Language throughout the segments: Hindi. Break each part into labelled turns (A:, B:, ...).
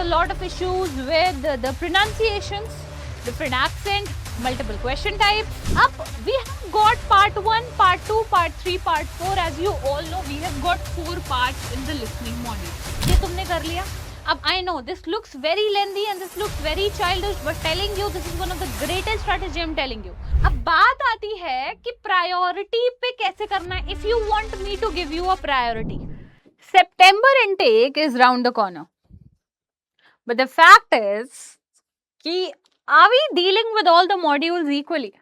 A: a lot of issues with the pronunciations, different accent, multiple question types. Up, we have got part 1, part 2, part 3, part 4. As you all know, we have got 4 parts in the listening module. ये तुमने कर लिया? अब I know this looks very lengthy and this looks very childish, but telling you this is one of the greatest strategy I'm telling you. अब बात आती है कि प्रायोरिटी पे कैसे करना है. If you want me to give you a priority, September intake is round the corner. But the fact is, are we dealing with all the modules equally?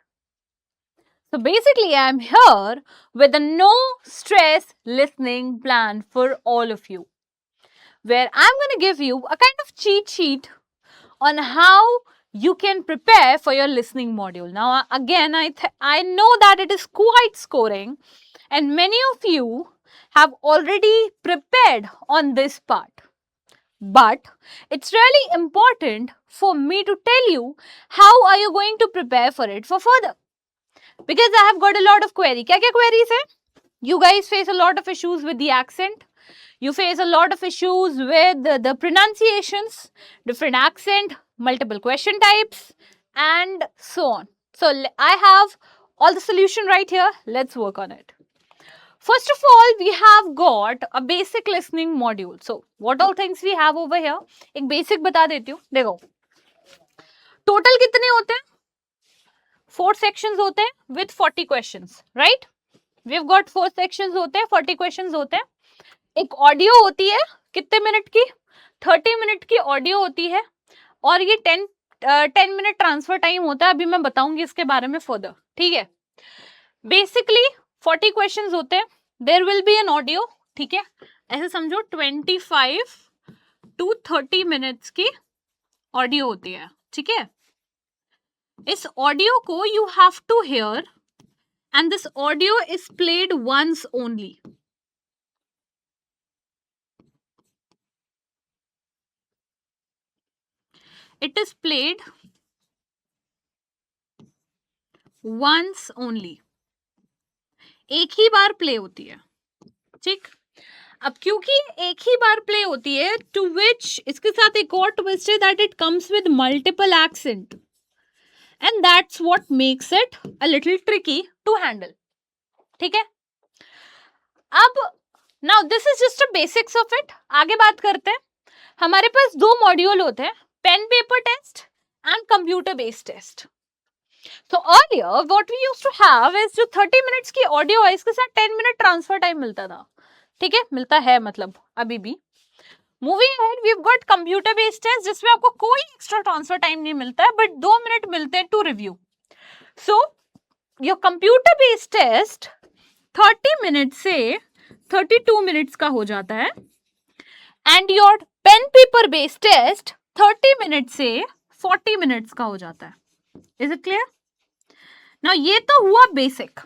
A: So basically, I'm here with a no stress listening plan for all of you, where I'm going to give you a kind of cheat sheet on how you can prepare for your listening module. Now, again, I know that it is quite scoring, and many of you have already prepared on this part. But it's really important for me to tell you how are you going to prepare for it for further. Because I have got a lot of query. क्या queries है? You guys face a lot of issues with the accent. You face a lot of issues with the pronunciations, different accent, multiple question types, and so on. So I have all the solution right here. Let's work on it. First of all, we have got a basic listening module. So, what all things we have over here? एक basic बता देती हूँ. देखो, total कितने होते हैं? 4 sections होते हैं with 40 questions, right? We've got 4 sections होते हैं, 40 questions होते हैं. एक ऑडियो होती है कितने मिनट की? 30 मिनट की ऑडियो होती है और ये 10 मिनट ट्रांसफर टाइम होता है. अभी मैं बताऊंगी इसके बारे में फर्दर. ठीक है. बेसिकली 40 क्वेश्चंस होते हैं. There will be an audio. ठीक है, ऐसे समझो 25 to 30 मिनट्स की ऑडियो होती है. ठीक है, इस ऑडियो को you have to hear and this audio is played once only. It is played once only. एक ही बार प्ले होती है. ठीक, अब क्योंकि एक ही बार प्ले होती है, टू विच इसके साथ एक और ट्विस्ट है that it comes with multiple accent and that's what makes it a little tricky to handle. ठीक है, अब now this is just a basics of it. आगे बात करते हैं. हमारे पास 2 मॉड्यूल होते हैं, pen paper test and computer based test. So earlier what we used to have is जो 30 मिनट्स की ऑडियो है इसके साथ 10 मिनट ट्रांसफर टाइम मिलता था. ठीक है, मिलता है मतलब अभी भी. Moving ahead, we have got computer based test जिसमें आपको कोई एक्स्ट्रा ट्रांसफर टाइम नहीं मिलता है बट 2 मिनट मिलते हैं to review. So your computer based test 30 minute से 32 मिनट्स का हो जाता है and your pen paper based test 30 minute से 40 मिनट्स का हो जाता है. Is it clear? Now, ये तो हुआ basic.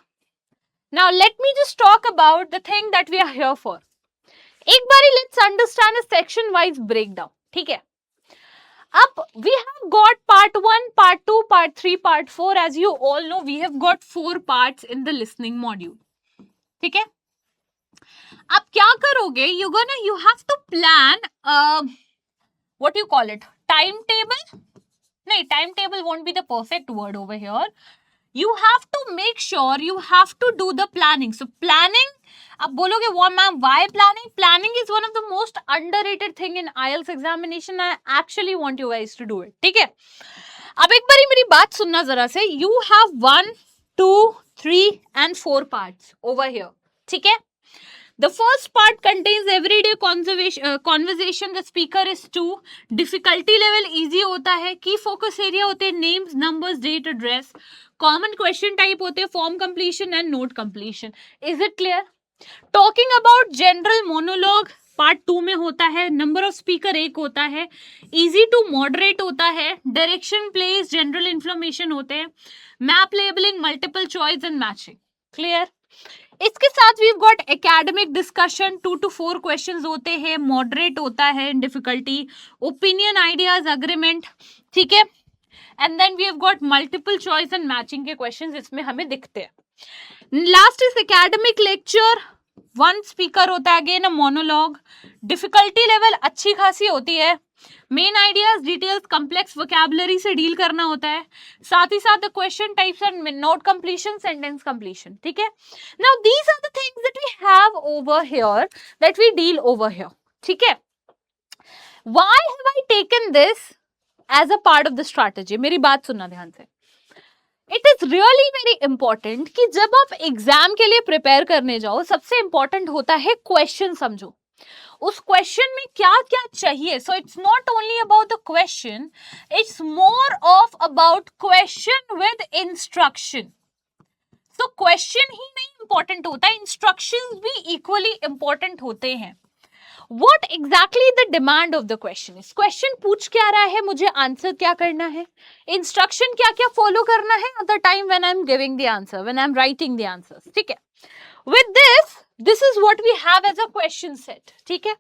A: Now, let me just talk about the thing that we are here for. एक बारी let's understand a section-wise breakdown. ठीक है? अब we have got part 1, part 2, part 3, part 4. As you all know, we have got 4 parts in the listening module. ठीक है? अब क्या करोगे? You have to plan what do you call it? Timetable? No, timetable won't be the perfect word over here. You have to make sure you have to do the planning. So planning, अब बोलोगे what ma'am, why planning? Planning is one of the most underrated thing in IELTS examination. I actually want you guys to do it. ठीक है, अब एक बारी मेरी बात सुनना जरा से. You have 1, 2, 3 and 4 parts over here. ठीक है, the first part contains everyday conversation. The speaker is 2. Difficulty level easy होता है. Key focus area होते हैं names, numbers, date, address. Common question type होते हैं form completion and note completion. Is it clear? Talking about general monologue part 2 में होता है. Number of speaker 1 होता है. Easy to moderate होता है. Direction plays, general information होते हैं. Map labeling, multiple choice and matching. Clear? इसके साथ we got academic discussion 2 to 4 questions होते हैं. मॉडरेट होता है डिफिकल्टी. Opinion, ideas, agreement. ठीक है, and then we have got multiple choice and matching के क्वेश्चंस इसमें हमें दिखते हैं. Last is academic lecture one speaker होता है, again a monologue. Difficulty level अच्छी खासी होती है। Main ideas, details, complex vocabulary से डील करना होता है। साथ ही साथ question types and note completion, sentence completion, ठीक है। Now these are the things that we have over here, that we deal over here, ठीक है। Why have I taken this as a part of the strategy? मेरी बात सुनना ध्यान से। It is really very important कि जब आप एग्जाम के लिए प्रिपेयर करने जाओ, सबसे इंपॉर्टेंट होता है क्वेश्चन समझो, उस क्वेश्चन में क्या क्या चाहिए। So it's not only about the question, it's more of about question with instruction. So question ही नहीं इंपॉर्टेंट होता है, इंस्ट्रक्शंस भी इक्वली इंपॉर्टेंट होते हैं। What exactly the demand of the question is? Question पूछ क्या रहा है, मुझे आंसर क्या करना है, इंस्ट्रक्शन क्या क्या फॉलो करना है at the time when I'm giving the answer, when I'm writing the answers, ठीक है। With this is what we have as a question set, ठीक है।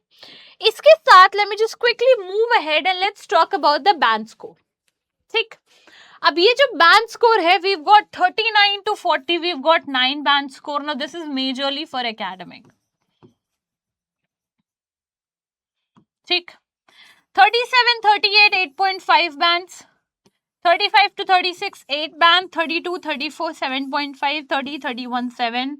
A: इसके साथ let me just quickly move ahead and let's talk about the band score, ठीक। अब ये जो band score है, we've got 39 to 40, we've got 9 band score. Now this is majorly for academic, ठीक। 37, 38, 8.5 bands. 35 to 36, 8 band. 32, 34, 7.5. 30, 31, 7.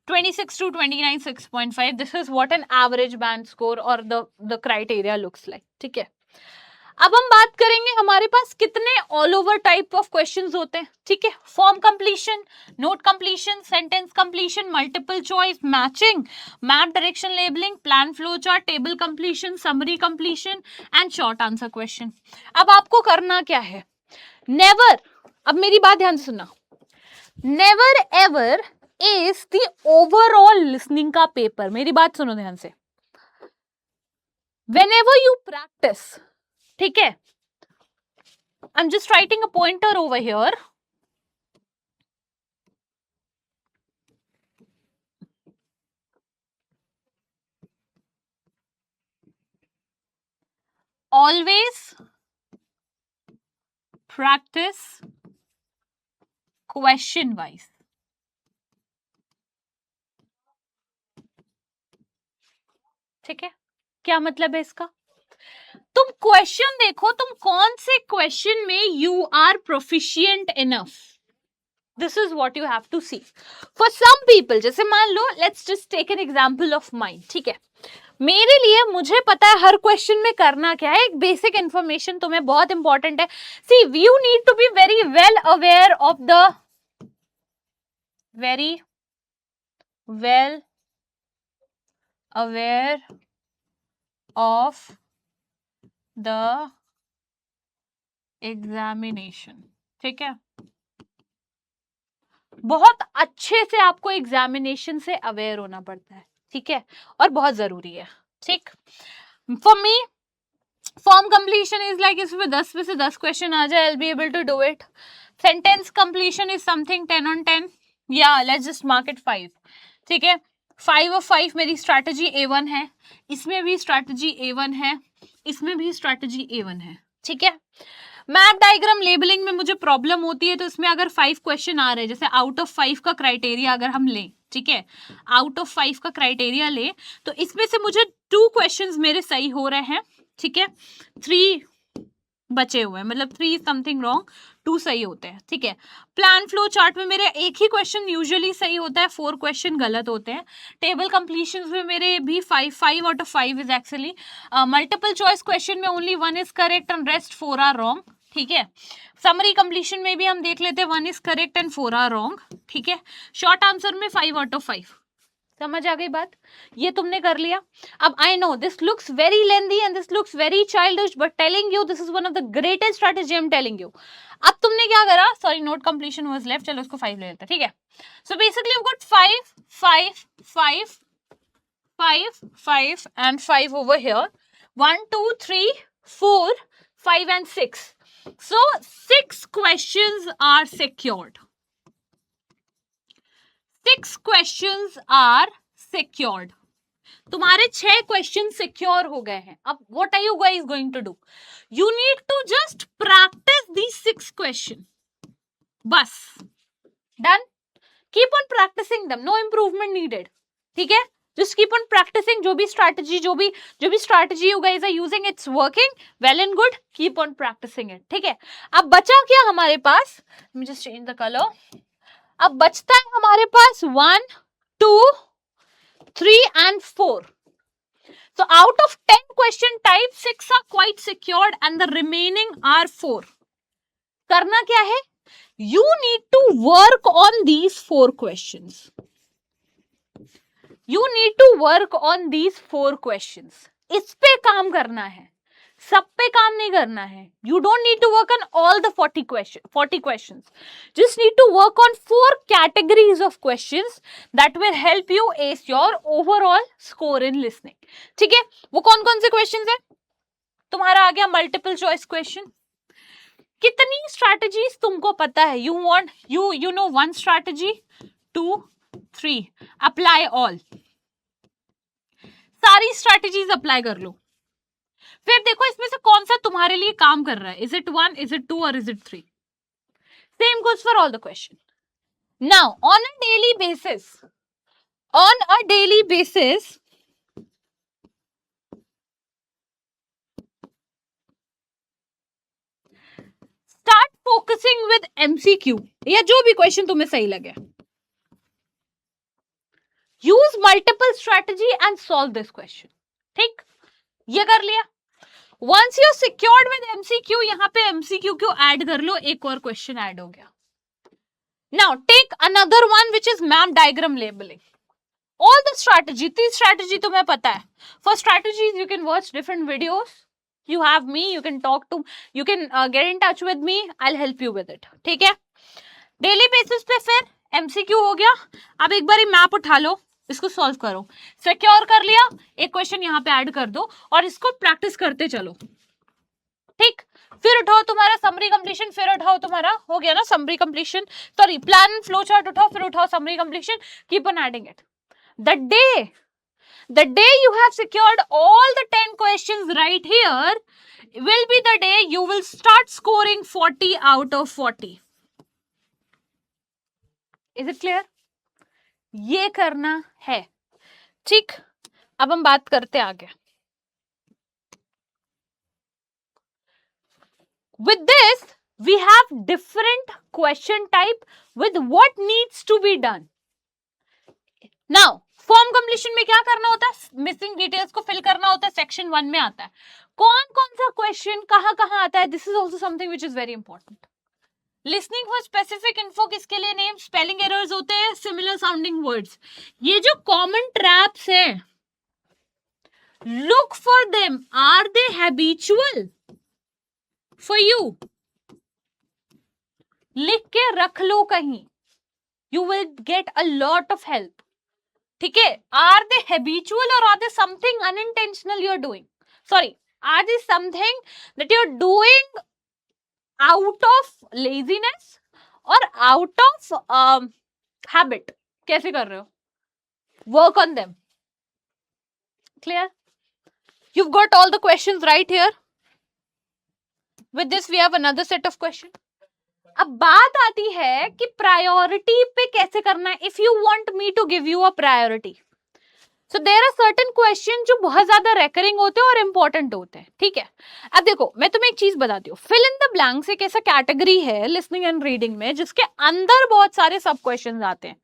A: 26 to 29, 6.5. This is what an average band score or the criteria looks like. ठीक है। अब हम बात करेंगे हमारे पास कितने all over type of questions होते हैं, ठीक है। Form completion, note completion, sentence completion, multiple choice, matching, map direction labelling, plan flow chart, table completion, summary completion and short answer question. अब आपको करना क्या है, नेवर, अब मेरी बात ध्यान से सुनना, never ever is the overall listening का पेपर। मेरी बात सुनो ध्यान से। whenever you practice, ठीक है, I'm just writing a pointer over here. Always practice question wise. ठीक है, क्या मतलब है इसका? तुम क्वेश्चन देखो, तुम कौन से क्वेश्चन में you are proficient enough, this is what you have to see. For some people, जैसे मान लो, let's just take an example of mind, ठीक है। मेरे लिए, मुझे पता है हर क्वेश्चन में करना क्या है, एक बेसिक इंफॉर्मेशन तुम्हें बहुत इंपॉर्टेंट है। See, you need to be very well aware of the, very well aware of the examination, ठीक है। बहुत अच्छे से आपको एग्जामिनेशन से अवेयर होना पड़ता है, ठीक है, और बहुत जरूरी है, ठीक। For me, form completion is like, इसमें 10 में से 10 क्वेश्चन आ जाए, I will be able to do it. Sentence completion is something 10 on 10, या लेट्स जस्ट मार्क इट 5, ठीक है। 5 of 5 मेरी स्ट्रैटेजी A1 है, इसमें भी स्ट्रैटेजी A1 है, इसमें भी स्ट्रैटेजी A1 है, ठीक है। मैप डायग्राम लेबलिंग में मुझे प्रॉब्लम होती है, तो इसमें अगर 5 क्वेश्चन आ रहे हैं, जैसे आउट ऑफ 5 का क्राइटेरिया अगर हम लें, ठीक है, आउट ऑफ 5 का क्राइटेरिया ले, तो इसमें से मुझे 2 क्वेश्चंस मेरे सही हो रहे हैं, ठीक है, 3 बचे हुए हैं, मतलब 3 समथिंग रॉन्ग, 2 सही होते हैं, ठीक है। प्लान फ्लो चार्ट में मेरे एक ही क्वेश्चन यूजुअली सही होता है, 4 क्वेश्चन गलत होते हैं। टेबल कंप्लीशंस में मेरे भी 5 out of 5 is actually, multiple choice question में only 1 is correct and rest 4 are wrong, ठीक है। समरी कंप्लीशन में भी हम देख लेते हैं, 1 is correct and 4 are wrong, ठीक है। शॉर्ट आंसर में 5 out of 5। समझ आ गई बात, ये तुमने कर लिया। अब I know this looks very lengthy and this looks very childish, but telling you this is one of the greatest strategy I am telling you. अब तुमने क्या करा, sorry note completion was left, चलो उसको 5 ले लेते हैं, ठीक है। So basically you got 5 5 5 5 5 and 5 over here, 1 2 3 4 5 and 6. So 6 questions are secured. 6 questions are secured. तुम्हारे 6 क्वेश्चन सिक्योर हो गए हैं। अब what are you guys going to do, you need to just practise these 6 question, बस, done. Keep on practising them, no improvement needed, ठीक है, just keep on practicing. जो भी strategy you guys are using, it's working well and good. Keep on practicing it. ठीक है, अब बचा क्या हमारे पास? Let me just change the color. अब बचता है हमारे पास 1, 2, 3 and 4. So out of 10 question types, 6 are quite secured and the remaining are 4. करना क्या है? You need to work on these 4 questions. You need to work on these 4 questions. इस पे काम करना है, सब पे काम नहीं करना है. You don't need to work on all the 40 questions. Just need to work on 4 categories of questions that will help you ace your overall score in listening. ठीक है, वो कौन कौन से questions है? तुम्हारा आ गया मल्टीपल चॉइस क्वेश्चन. कितनी स्ट्रैटेजीज तुमको पता है? You know one strategy, 2, 3, apply all. सारी स्ट्रैटेजीज अप्लाई कर लो. फिर देखो इसमें से कौन सा तुम्हारे लिए काम कर रहा है. Is it 1, is it 2 or is it 3? Same goes for all the question. Now on a daily basis, start focusing with MCQ या जो भी क्वेश्चन तुम्हें सही लगे. Use multiple strategy and solve this question. ठीक, ये कर लिया. Once you're secured with MCQ, यहाँ पे MCQ क्यों ऐड कर लो, एक और क्वेश्चन ऐड हो गया. Now take another one which is map diagram labeling. All the strategy, 3 strategy तुम्हें पता है. For strategies you can watch different videos. You have me, you can talk to, you can get in touch with me. I'll help you with it. ठीक है, डेली बेसिस पे फिर MCQ हो गया. अब एक बार मैप उठा लो, इसको सॉल्व करो. सिक्योर कर लिया, एक क्वेश्चन यहाँ पे ऐड कर दो और इसको प्रैक्टिस करते चलो. ठीक, फिर उठाओ तुम्हारा समरी कंप्लीशन, फिर उठाओ तुम्हारा हो गया ना summary completion, sorry plan and flow chart उठाओ, फिर उठाओ summary completion. Keep on adding it. The day you have secured all the 10 questions right here will be the day you will start scoring 40 out of 40. Is it clear? ये करना है. ठीक, अब हम बात करते आगे. With this we have different question type with what needs to be done. Now form completion में क्या करना होता है? मिसिंग डिटेल्स को फिल करना होता है. सेक्शन 1 में आता है. कौन कौन सा क्वेश्चन कहाँ कहाँ आता है? This is also something which is very important. Listening for specific info किसके लिए? नेम, स्पेलिंग एरर्स होते हैं, सिमिलर साउंडिंग वर्ड्स. ये जो कॉमन ट्रैप्स है, look for them. Are they habitual for you? लिख के रख लो कहीं. You will get a lot of help. ठीक है, आर दे हैबिचुअल और are they something unintentional you are doing? Sorry, are they something that you are doing out of laziness और आउट ऑफ हैबिट? कैसे कर रहे हो? Work on them. Clear? You've got all the questions right here. With this we have another set of questions. अब बात आती है कि प्रायोरिटी पे कैसे करना है. If you want me to give you a priority, so there are certain questions जो बहुत ज्यादा रेकरिंग होते हैं और इंपॉर्टेंट होते हैं. ठीक है, अब देखो मैं तुम्हें एक चीज बताती हूँ. फिल इन द ब्लैंक्स एक ऐसा कैटेगरी है लिसनिंग एंड रीडिंग में जिसके अंदर बहुत सारे सब क्वेश्चंस आते हैं.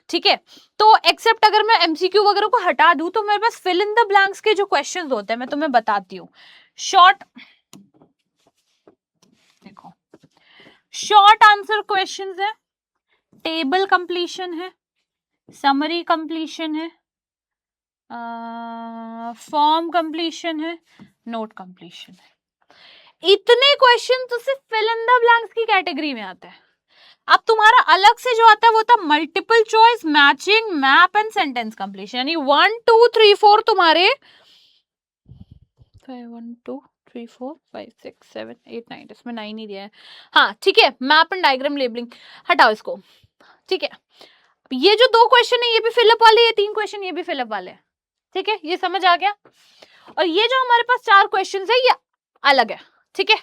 A: ठीक है, तो एक्सेप्ट अगर मैं MCQ वगैरह को हटा दूं तो मेरे पास फिल इन द ब्लैंक्स के जो क्वेश्चंस होते हैं मैं तुम्हें बताती हूँ. शॉर्ट, देखो शॉर्ट आंसर क्वेश्चंस है, टेबल कंप्लीशन है, समरी कंप्लीशन है, फॉर्म कंप्लीशन है, नोट कंप्लीशन है. इतने क्वेश्चन तो सिर्फ फिल इन द ब्लैंक्स की कैटेगरी में आता है. अब तुम्हारा अलग से जो आता है वो था multiple choice, matching, map and sentence completion. यानी 1 2 3 4 तुम्हारे 1 2 3 4 5 6 7 8 9, इसमें 9 ही दिया है. हाँ ठीक है, मैप एंड डायग्राम लेबलिंग हटाओ इसको. ठीक है, ये जो 2 क्वेश्चन है ये भी फिलअप वाले, ये 3 क्वेश्चन ये भी फिलअप वाले हैं. ठीक है, ये समझ आ गया. और ये जो हमारे पास 4 क्वेश्चन है ये अलग है. ठीक है,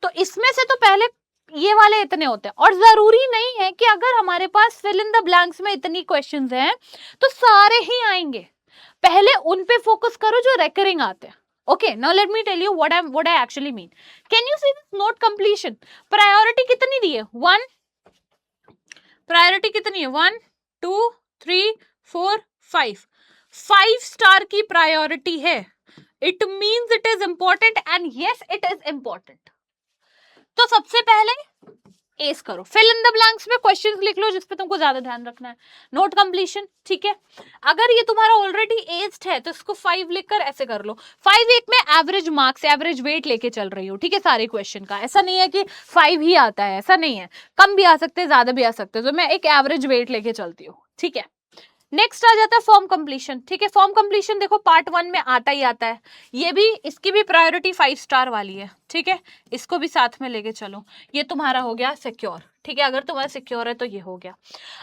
A: तो इसमें से तो पहले ये वाले इतने होते हैं। और जरूरी नहीं है कि अगर हमारे पास फिल इन द ब्लैंक्स में इतनी क्वेश्चंस हैं तो सारे ही आएंगे, पहले उन पे फोकस करो जो रेकरिंग आते हैं। Okay, now let me tell you what I actually mean. Can you see this note completion? Priority कितनी दी है? 1. Priority कितनी है? 1, 2, 3, 4, 5. 5 स्टार की प्रायोरिटी है. It means it is important and yes, it is important. तो सबसे पहले एस करो, फिल इन द ब्लैंक्स में क्वेश्चंस लिख लो जिस पे तुमको ज्यादा ध्यान रखना है. नोट कंप्लीशन, ठीक है. अगर ये तुम्हारा ऑलरेडी एज्ड है तो इसको 5 लिखकर ऐसे कर लो. 5 एक में एवरेज मार्क्स, एवरेज वेट लेके चल रही हो, ठीक है, सारे क्वेश्चन का. ऐसा नहीं है कि 5 ही आता है, ऐसा नहीं है, कम भी आ सकते हैं, ज्यादा भी आ सकते हैं. तो मैं एक एवरेज वेट लेके चलती हूँ, ठीक है. नेक्स्ट आ जाता है फॉर्म कंप्लीशन, ठीक है. फॉर्म कंप्लीशन देखो पार्ट 1 में आता ही आता है. ये भी, इसकी भी प्रायोरिटी 5 स्टार वाली है, ठीक है. इसको भी साथ में लेके चलो. ये तुम्हारा हो गया सिक्योर, ठीक है. अगर तुम्हारा सिक्योर है तो ये हो गया.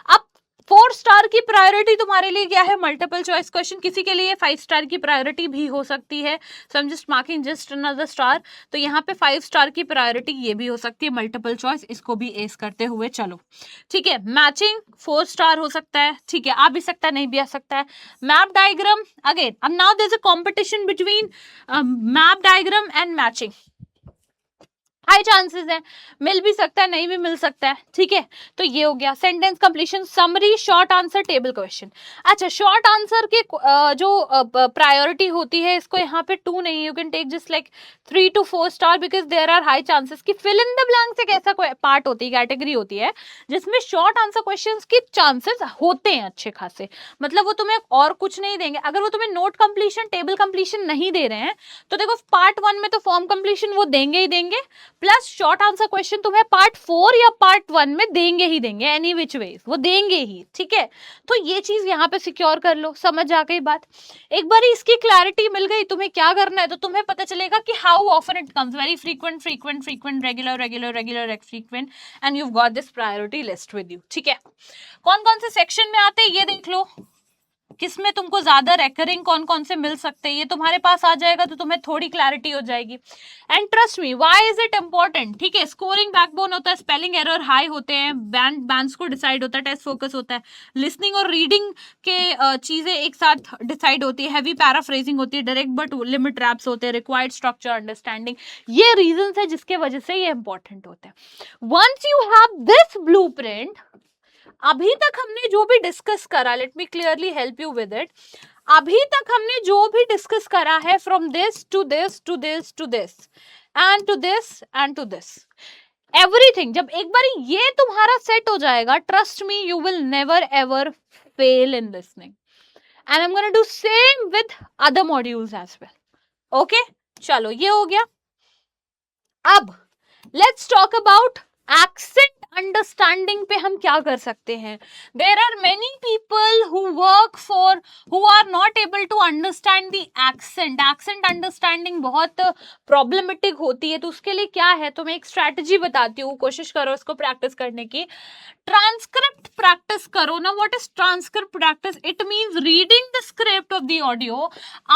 A: अब 4 स्टार की प्रायोरिटी तुम्हारे लिए क्या है? Multiple choice question. किसी के लिए 5 स्टार की प्रायोरिटी भी हो सकती है. So I am just marking just another star. तो यहाँ पे 5 स्टार की प्रायोरिटी ये भी हो सकती है, मल्टीपल चॉइस. इसको भी एस करते हुए चलो, ठीक है. मैचिंग 4 स्टार हो सकता है, ठीक है. आ भी सकता है, नहीं भी आ सकता है. मैप डायग्राम अगेन, अब now there is a competition between map diagram and matching. High chances है, मिल भी सकता है, नहीं भी मिल सकता है, ठीक है. तो ये हो गया. Sentence completion, summary, short answer, table question. अच्छा, शॉर्ट आंसर के जो प्रायोरिटी होती है, इसको यहाँ पे 2 नहीं, you can take just like 3 to 4 star because there are high chances कि फिल इन द ब्लैंक्स एक ऐसा पार्ट होती है, कैटेगरी होती है जिसमें शॉर्ट आंसर क्वेश्चंस की चांसेस होते हैं अच्छे खासे. मतलब वो तुम्हें और कुछ नहीं देंगे. अगर वो तुम्हें नोट कंप्लीशन, टेबल कंप्लीशन नहीं दे रहे हैं तो देखो पार्ट 1 में तो फॉर्म कंप्लीशन वो देंगे ही देंगे, प्लस शॉर्ट आंसर क्वेश्चन तुम्हें पार्ट 4 या पार्ट 1 में देंगे ही देंगे, एनी विच वेज वो देंगे ही, ठीक है. तो ये चीज यहाँ पे सिक्योर कर लो. समझ आ गई बात? एक बार इसकी क्लैरिटी मिल गई तुम्हें क्या करना है, तो तुम्हें पता चलेगा कि how often it comes, very frequent, frequent, frequent, regular, regular, regular, frequent, and you got this priority list with you, ठीक है. कौन कौन से सेक्शन में आते हैं ये देख लो, किसमें तुमको ज्यादा रेकरिंग कौन कौन से मिल सकते हैं, ये तुम्हारे पास आ जाएगा तो तुम्हें थोड़ी क्लैरिटी हो जाएगी. And trust me, why is it important, ठीक है. स्कोरिंग बैकबोन होता है, स्पेलिंग एरर हाई होते हैं, बैंड्स को डिसाइड होता है, टेस्ट फोकस होता है, लिसनिंग और रीडिंग के चीजें एक साथ डिसाइड होती है, हैवी पैराफ्रेजिंग होती है, डायरेक्ट बट लिमिट रैप्स होते हैं, रिक्वायर्ड स्ट्रक्चर, अंडरस्टैंडिंग. ये रीजन है जिसके वजह से ये इंपॉर्टेंट होता है. Once you have this blueprint, अभी तक हमने जो भी डिस्कस करा, let me clearly help you with it. अभी तक हमने जो भी डिस्कस करा है, from this to this to this to this and to this and to this, everything, जब एक बार ये तुम्हारा सेट हो जाएगा, trust me, you will never ever fail in listening. And I am gonna do same with other modules as well. Okay, चलो ये हो गया. अब let's talk about accent understanding पे हम क्या कर सकते हैं. There are many people who work for, who are not able to understand the accent. Accent understanding बहुत प्रॉब्लमेटिक होती है. तो उसके लिए क्या है, तो मैं एक स्ट्रैटेजी बताती हूँ, कोशिश करो इसको प्रैक्टिस करने की. ट्रांसक्रिप्ट प्रैक्टिस करो ना. What is transcript practice? It means reading the script of the audio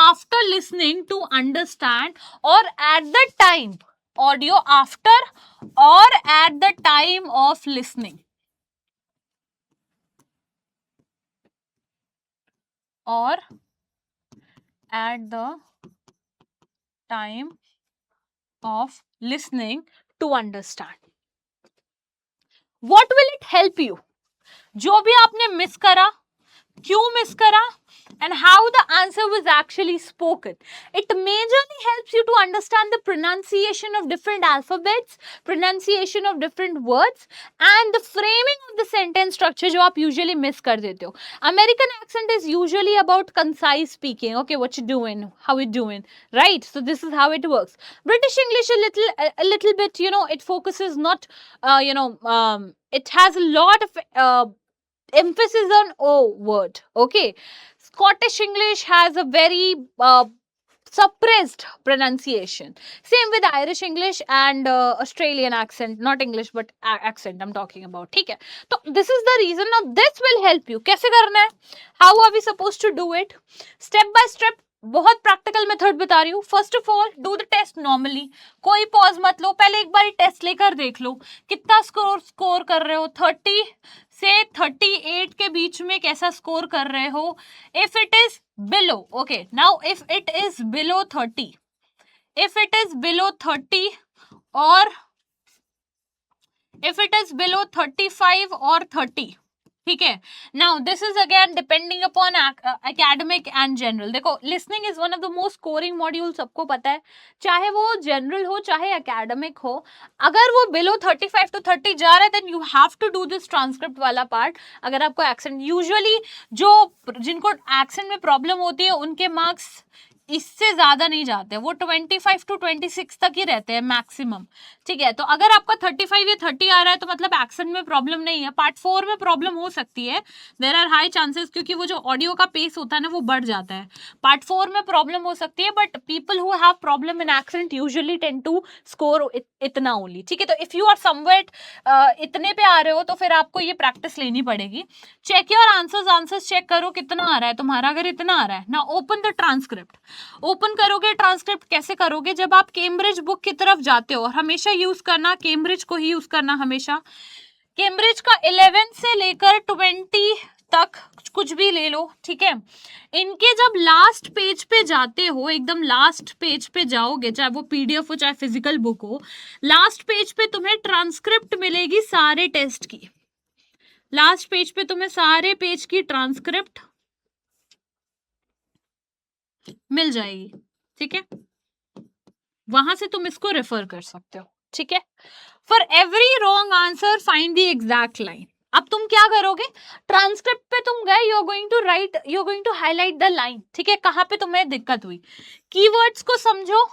A: after listening to understand, और at the time, audio after or at the time of listening, or at the time of listening to understand. What will it help you? जो भी आपने मिस करा, क्यों मिस करा, and how the answer was actually spoken. It majorly helps you to understand the pronunciation of different alphabets, pronunciation of different words, and the framing of the sentence structure जो आप usually miss कर देते हो. American accent is usually about concise speaking. Okay, what you doing? How you doing? Right? So this is how it works. British English a little bit, you know, it focuses not, it has a lot of emphasis on O word. Okay. Scottish English has a very suppressed pronunciation. Same with Irish English and Australian accent, not English but accent I'm talking about. ठीक है. तो this is the reason. Now this will help you. कैसे करना है? How are we supposed to do it? Step by step बहुत प्रैक्टिकल मेथड बता रही हूँ. First of all do the test normally, कोई पॉज मत लो, पहले एक बार टेस्ट लेकर देख लो कितना स्कोर कर रहे हो. 30 से 38 के बीच में कैसा स्कोर कर रहे हो. If it is below, okay now if it is below 30, if it is below 30 or if it is below 35 or 30, ठीक है. Now this is again depending upon academic and general. देखो listening is one of the most scoring module, सबको पता है, चाहे वो जनरल हो चाहे एकेडमिक हो. अगर वो बिलो 35 to 30 जा रहा है then you have to do this transcript वाला पार्ट. अगर आपको एक्सेंट, यूजुअली जो जिनको एक्सेंट में प्रॉब्लम होती है उनके मार्क्स इससे ज्यादा नहीं जाते, वो 25 to 26 तक ही रहते हैं मैक्सिमम. ठीक है, तो अगर आपका 35 या 30 आ रहा है तो मतलब एक्सेंट में प्रॉब्लम नहीं है. पार्ट 4 में प्रॉब्लम हो सकती है, देयर आर हाई चांसेस, क्योंकि वो जो ऑडियो का पेस होता है ना वो बढ़ जाता है. पार्ट 4 में प्रॉब्लम हो सकती है, but people who have problem in accent usually tend to score इतना ओनली. ठीक है, तो इफ यू आर समवेट इतने पे आ रहे हो तो फिर आपको ये प्रैक्टिस लेनी पड़ेगी. चेक योर आंसर्स चेक करो कितना आ रहा है तुम्हारा. अगर इतना आ रहा है ना, ओपन द ट्रांसक्रिप्ट. ओपन करोगे ट्रांसक्रिप्ट कैसे करोगे, जब आप कैम्ब्रिज बुक की तरफ जाते हो, और हमेशा यूज करना कैम्ब्रिज को ही यूज करना हमेशा. कैम्ब्रिज का 11 से लेकर 20 तक कुछ भी ले लो. ठीक है, इनके जब लास्ट पेज पे जाते हो, एकदम लास्ट पेज पे जाओगे, चाहे वो पीडीएफ हो चाहे फिजिकल बुक हो, लास्ट पेज पे तुम्हें ट्रांसक्रिप्ट मिलेगी सारे टेस्ट की. लास्ट पेज पे तुम्हें सारे पेज की ट्रांसक्रिप्ट मिल जाएगी. ठीक है, वहां से तुम इसको रेफर कर सकते हो. ठीक है, for every wrong answer find the exact line. अब तुम क्या करोगे, ट्रांसक्रिप्ट पे तुम गए, you are going to right, you are going to highlight the line. ठीक है, कहाँ पे तुम्हें दिक्कत हुई, कीवर्ड्स को समझो,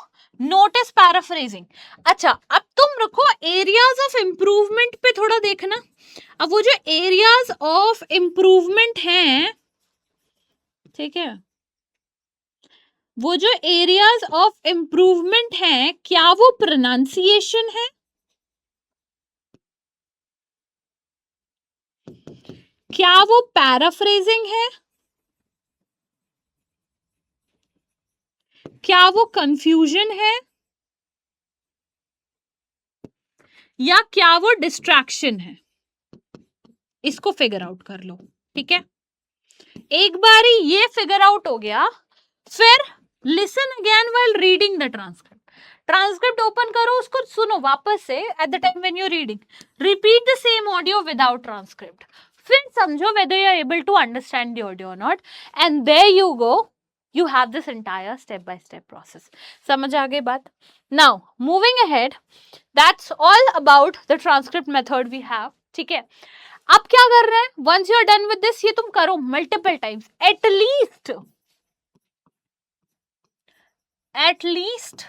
A: नोटिस पैराफ्रेजिंग. अच्छा, अब तुम रुको, एरियाज ऑफ इंप्रूवमेंट पे थोड़ा देखना. अब वो जो एरियाज ऑफ इंप्रूवमेंट हैं, ठीक है, वो जो एरियाज ऑफ इंप्रूवमेंट हैं, क्या वो प्रोनाउंसिएशन है, क्या वो पैराफ्रेजिंग है, क्या वो कंफ्यूजन है, या क्या वो डिस्ट्रैक्शन है. इसको फिगर आउट कर लो. ठीक है, एक बार ये फिगर आउट हो गया, फिर listen again while reading the transcript. Transcript open करो, उसको सुनो वापस से. Eight the time when you reading, repeat the same audio without transcript. फिर समझो whether you are able to understand the audio or not, and there you go, you have this entire step by step process. समझ आ गई बात. Now moving ahead, that's all about the transcript method we have. ठीक है, अब क्या कर रहे हैं, once you are done with this, ये तुम करो multiple times, at least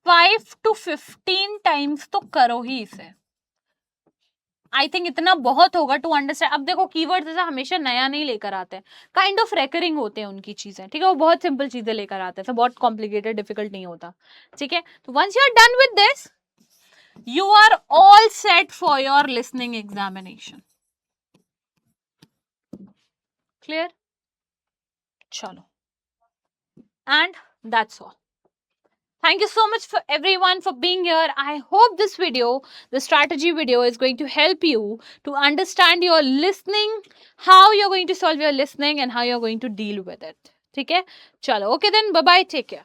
A: 5 to 15 times तो करो ही इसे. आई थिंक इतना बहुत होगा टू अंडरस्टैंड. अब देखो कीवर्ड्स ऐसा हमेशा नया नहीं लेकर आते हैं, काइंड ऑफ रेकरिंग होते हैं उनकी चीजें. ठीक है, वो बहुत सिंपल चीजें लेकर आते हैं, बहुत कॉम्प्लिकेटेड डिफिकल्ट नहीं होता. ठीक है, तो once you are done with this, you are all set for your listening examination. Clear? Chalo. And that's all. Thank you so much for everyone for being here. I hope this video, the strategy video, is going to help you to understand your listening, how you're going to solve your listening and how you're going to deal with it. Okay? Chalo. Okay then, bye-bye. Take care.